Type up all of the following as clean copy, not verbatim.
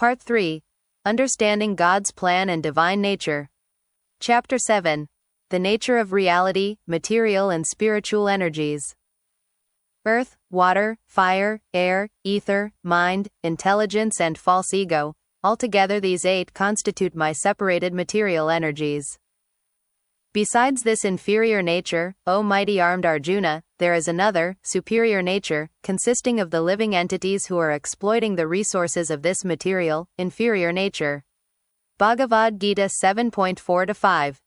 Part 3. Understanding God's Plan and Divine Nature. Chapter 7. The Nature of Reality, Material and Spiritual Energies. Earth, water, fire, air, ether, mind, intelligence and false ego. Altogether these 8 constitute my separated material energies. Besides this inferior nature, O mighty armed Arjuna, there is another, superior nature, consisting of the living entities who are exploiting the resources of this material, inferior nature. Bhagavad Gita 7.4-5.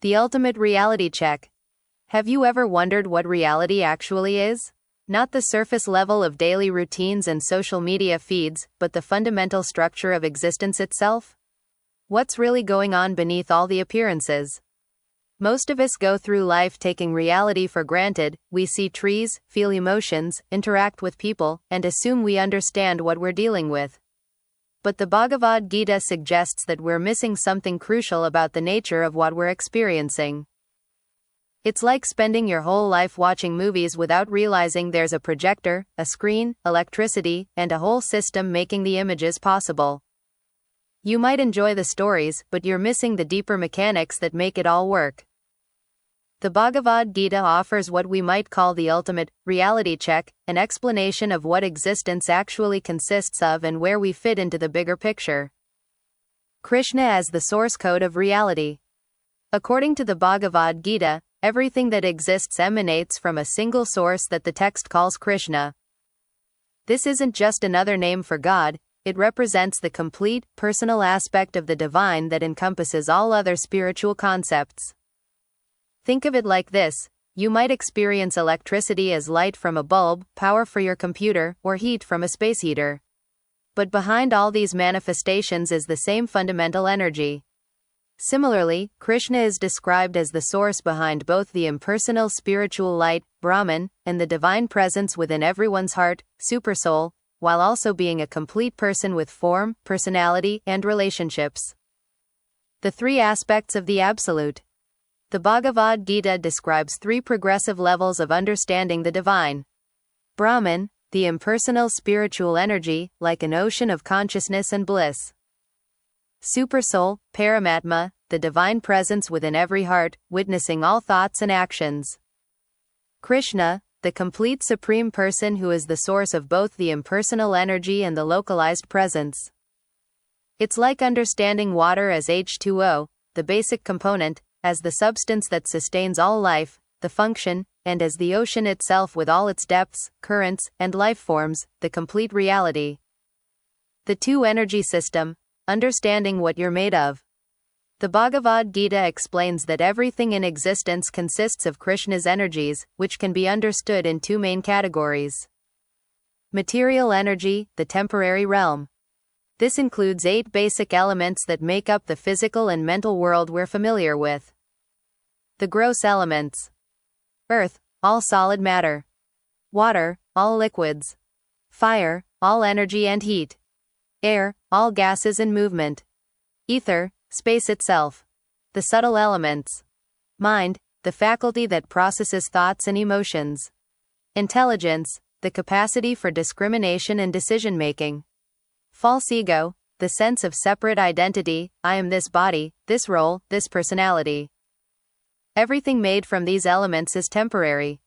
The ultimate reality check. Have you ever wondered what reality actually is? Not the surface level of daily routines and social media feeds, but the fundamental structure of existence itself? What's really going on beneath all the appearances? Most of us go through life taking reality for granted. We see trees, feel emotions, interact with people, and assume we understand what we're dealing with. But the Bhagavad Gita suggests that we're missing something crucial about the nature of what we're experiencing. It's like spending your whole life watching movies without realizing there's a projector, a screen, electricity, and a whole system making the images possible. You might enjoy the stories, but you're missing the deeper mechanics that make it all work. The Bhagavad Gita offers what we might call the ultimate reality check, an explanation of what existence actually consists of and where we fit into the bigger picture. Krishna as the source code of reality. According to the Bhagavad Gita, everything that exists emanates from a single source that the text calls Krishna. This isn't just another name for God, it represents the complete, personal aspect of the divine that encompasses all other spiritual concepts. Think of it like this: you might experience electricity as light from a bulb, power for your computer, or heat from a space heater. But behind all these manifestations is the same fundamental energy. Similarly, Krishna is described as the source behind both the impersonal spiritual light, Brahman, and the divine presence within everyone's heart, Supersoul, while also being a complete person with form, personality, and relationships. The 3 aspects of the Absolute. The Bhagavad Gita describes 3 progressive levels of understanding the divine. Brahman, the impersonal spiritual energy, like an ocean of consciousness and bliss. Supersoul, Paramatma, the divine presence within every heart, witnessing all thoughts and actions. Krishna, the complete supreme person who is the source of both the impersonal energy and the localized presence. It's like understanding water as H2O, the basic component, as the substance that sustains all life, the function, and as the ocean itself with all its depths, currents, and life forms, the complete reality. The 2 energy system, understanding what you're made of. The Bhagavad Gita explains that everything in existence consists of Krishna's energies, which can be understood in 2 main categories. Material energy, the temporary realm. This includes 8 basic elements that make up the physical and mental world we're familiar with. The gross elements. Earth, all solid matter. Water, all liquids. Fire, all energy and heat. Air, all gases and movement. Ether, space itself. The subtle elements. Mind, the faculty that processes thoughts and emotions. Intelligence, the capacity for discrimination and decision-making. False ego, the sense of separate identity, I am this body, this role, this personality. Everything made from these elements is temporary.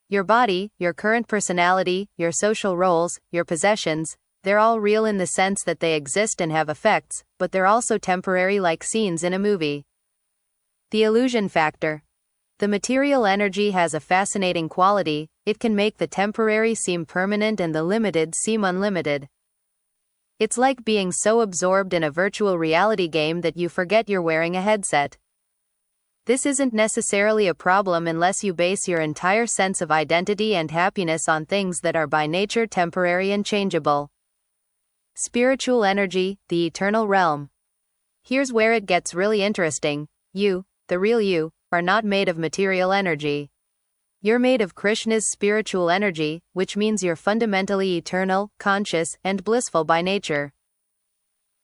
Your body, your current personality, your social roles, your possessions, they're all real in the sense that they exist and have effects, but they're also temporary like scenes in a movie. The illusion factor. The material energy has a fascinating quality: it can make the temporary seem permanent and the limited seem unlimited. It's like being so absorbed in a virtual reality game that you forget you're wearing a headset. This isn't necessarily a problem unless you base your entire sense of identity and happiness on things that are by nature temporary and changeable. Spiritual energy, the eternal realm. Here's where it gets really interesting. You, the real you, are not made of material energy. You're made of Krishna's spiritual energy, which means you're fundamentally eternal, conscious, and blissful by nature.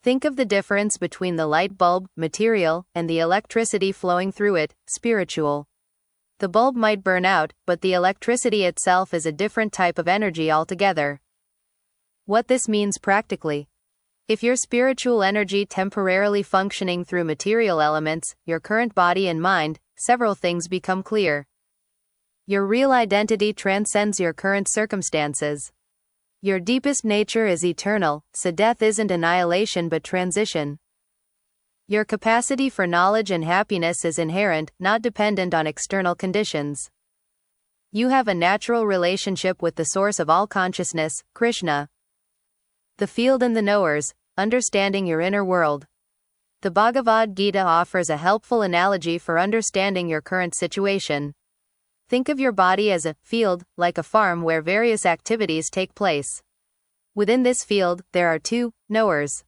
Think of the difference between the light bulb, material, and the electricity flowing through it, spiritual. The bulb might burn out, but the electricity itself is a different type of energy altogether. What this means practically. If your spiritual energy temporarily functioning through material elements, your current body and mind, several things become clear. Your real identity transcends your current circumstances. Your deepest nature is eternal, so death isn't annihilation but transition. Your capacity for knowledge and happiness is inherent, not dependent on external conditions. You have a natural relationship with the source of all consciousness, Krishna. The field and the knowers, understanding your inner world. The Bhagavad Gita offers a helpful analogy for understanding your current situation. Think of your body as a field, like a farm where various activities take place. Within this field, there are two knowers.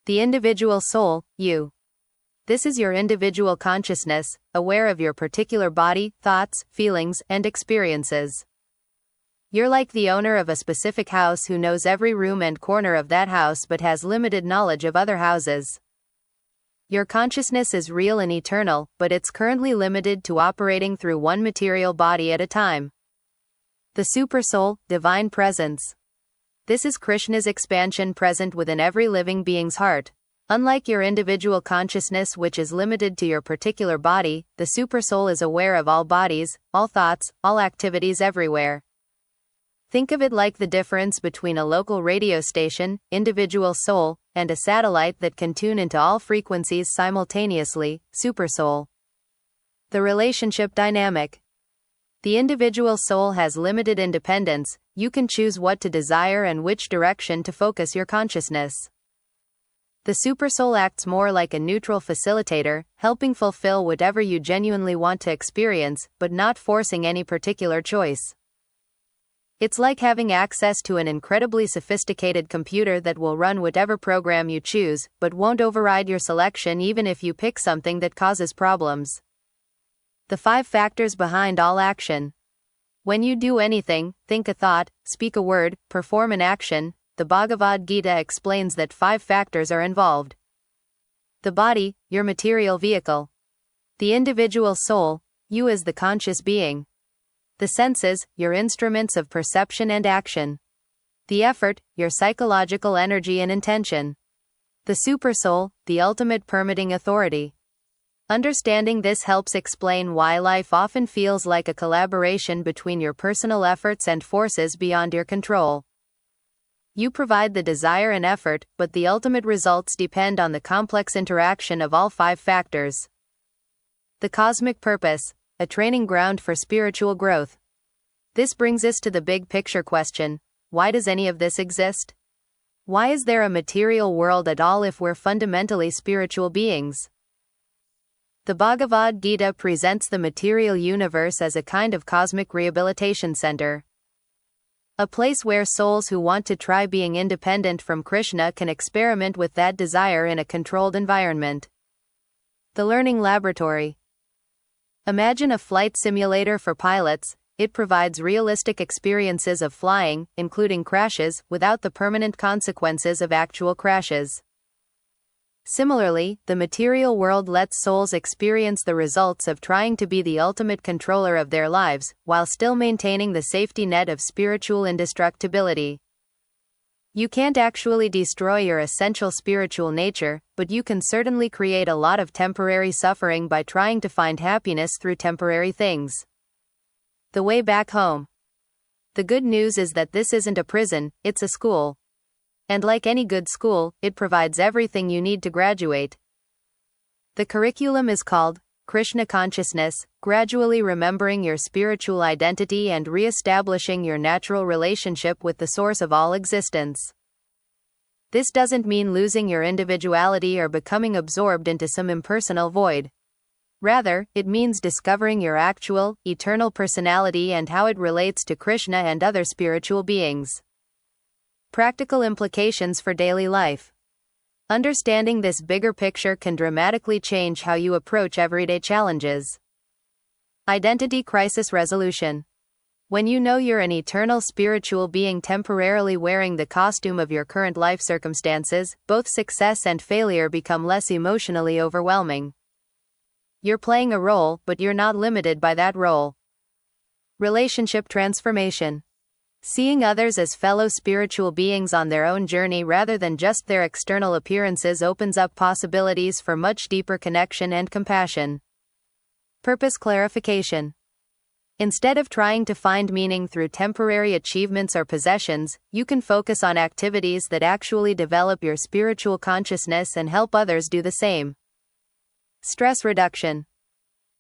The individual soul, you. This is your individual consciousness, aware of your particular body, thoughts, feelings, and experiences. You're like the owner of a specific house who knows every room and corner of that house but has limited knowledge of other houses. Your consciousness is real and eternal, but it's currently limited to operating through one material body at a time. The Supersoul, Divine Presence. This is Krishna's expansion present within every living being's heart. Unlike your individual consciousness, which is limited to your particular body, the Supersoul is aware of all bodies, all thoughts, all activities everywhere. Think of it like the difference between a local radio station, individual soul, and a satellite that can tune into all frequencies simultaneously, Supersoul. The relationship dynamic. The individual soul has limited independence. You can choose what to desire and which direction to focus your consciousness. The Supersoul acts more like a neutral facilitator, helping fulfill whatever you genuinely want to experience, but not forcing any particular choice. It's like having access to an incredibly sophisticated computer that will run whatever program you choose, but won't override your selection even if you pick something that causes problems. The 5 factors behind all action. When you do anything, think a thought, speak a word, perform an action, the Bhagavad Gita explains that 5 factors are involved. The body, your material vehicle. The individual soul, you as the conscious being. The senses, your instruments of perception and action. The effort, your psychological energy and intention. The Supersoul, the ultimate permitting authority. Understanding this helps explain why life often feels like a collaboration between your personal efforts and forces beyond your control. You provide the desire and effort, but the ultimate results depend on the complex interaction of all 5 factors. The cosmic purpose, a training ground for spiritual growth. This brings us to the big picture question: why does any of this exist? Why is there a material world at all if we're fundamentally spiritual beings? The Bhagavad Gita presents the material universe as a kind of cosmic rehabilitation center. A place where souls who want to try being independent from Krishna can experiment with that desire in a controlled environment. The learning laboratory. Imagine a flight simulator for pilots. It provides realistic experiences of flying, including crashes, without the permanent consequences of actual crashes. Similarly, the material world lets souls experience the results of trying to be the ultimate controller of their lives, while still maintaining the safety net of spiritual indestructibility. You can't actually destroy your essential spiritual nature, but you can certainly create a lot of temporary suffering by trying to find happiness through temporary things. The way back home. The good news is that this isn't a prison, it's a school. And like any good school, it provides everything you need to graduate. The curriculum is called Krishna Consciousness, gradually remembering your spiritual identity and re-establishing your natural relationship with the source of all existence. This doesn't mean losing your individuality or becoming absorbed into some impersonal void. Rather, it means discovering your actual, eternal personality and how it relates to Krishna and other spiritual beings. Practical implications for daily life. Understanding this bigger picture can dramatically change how you approach everyday challenges. Identity crisis resolution. When you know you're an eternal spiritual being temporarily wearing the costume of your current life circumstances, both success and failure become less emotionally overwhelming. You're playing a role, but you're not limited by that role. Relationship transformation. Seeing others as fellow spiritual beings on their own journey rather than just their external appearances opens up possibilities for much deeper connection and compassion. Purpose clarification. Instead of trying to find meaning through temporary achievements or possessions, you can focus on activities that actually develop your spiritual consciousness and help others do the same. Stress reduction.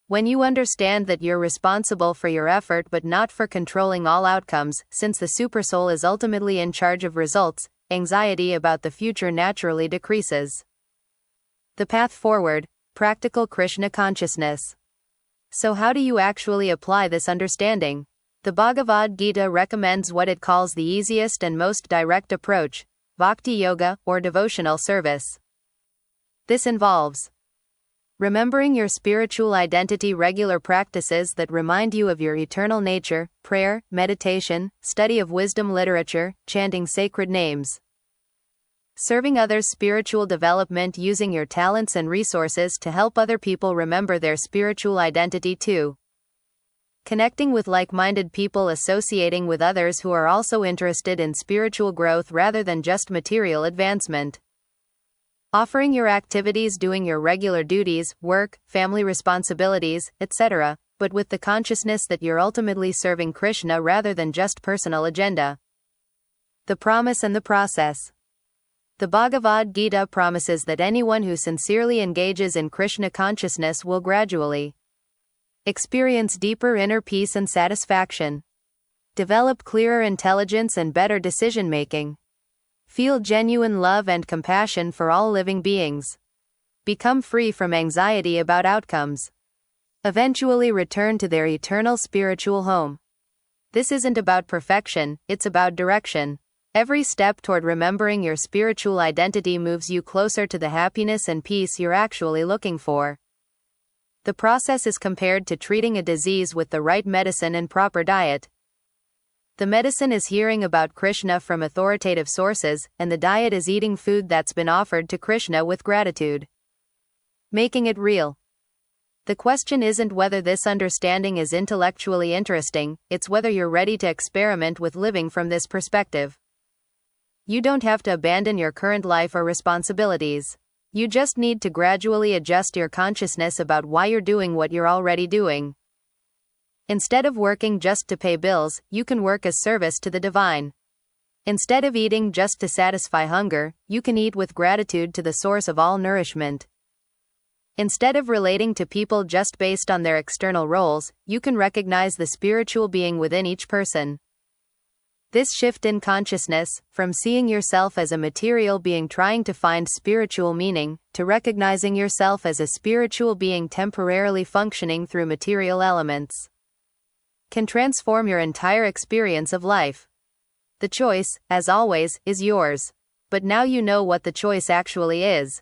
When you understand that you're responsible for your effort but not for controlling all outcomes, since the supersoul is ultimately in charge of results, anxiety about the future naturally decreases. The path forward, practical Krishna consciousness. So how do you actually apply this understanding? The Bhagavad Gita recommends what it calls the easiest and most direct approach, bhakti yoga, or devotional service. This involves remembering your spiritual identity, regular practices that remind you of your eternal nature, prayer, meditation, study of wisdom literature, chanting sacred names. Serving others, spiritual development, using your talents and resources to help other people remember their spiritual identity too. Connecting with like-minded people, associating with others who are also interested in spiritual growth rather than just material advancement. Offering your activities, doing your regular duties, work, family responsibilities, etc., but with the consciousness that you're ultimately serving Krishna rather than just personal agenda. The promise and the process. The Bhagavad Gita promises that anyone who sincerely engages in Krishna consciousness will gradually experience deeper inner peace and satisfaction, develop clearer intelligence and better decision-making, feel genuine love and compassion for all living beings, become free from anxiety about outcomes, eventually return to their eternal spiritual home. This isn't about perfection, it's about direction. Every step toward remembering your spiritual identity moves you closer to the happiness and peace you're actually looking for. The process is compared to treating a disease with the right medicine and proper diet. The medicine is hearing about Krishna from authoritative sources, and the diet is eating food that's been offered to Krishna with gratitude. Making it real. The question isn't whether this understanding is intellectually interesting, it's whether you're ready to experiment with living from this perspective. You don't have to abandon your current life or responsibilities. You just need to gradually adjust your consciousness about why you're doing what you're already doing. Instead of working just to pay bills, you can work as service to the divine. Instead of eating just to satisfy hunger, you can eat with gratitude to the source of all nourishment. Instead of relating to people just based on their external roles, you can recognize the spiritual being within each person. This shift in consciousness, from seeing yourself as a material being trying to find spiritual meaning, to recognizing yourself as a spiritual being temporarily functioning through material elements, can transform your entire experience of life. The choice, as always, is yours. But now you know what the choice actually is.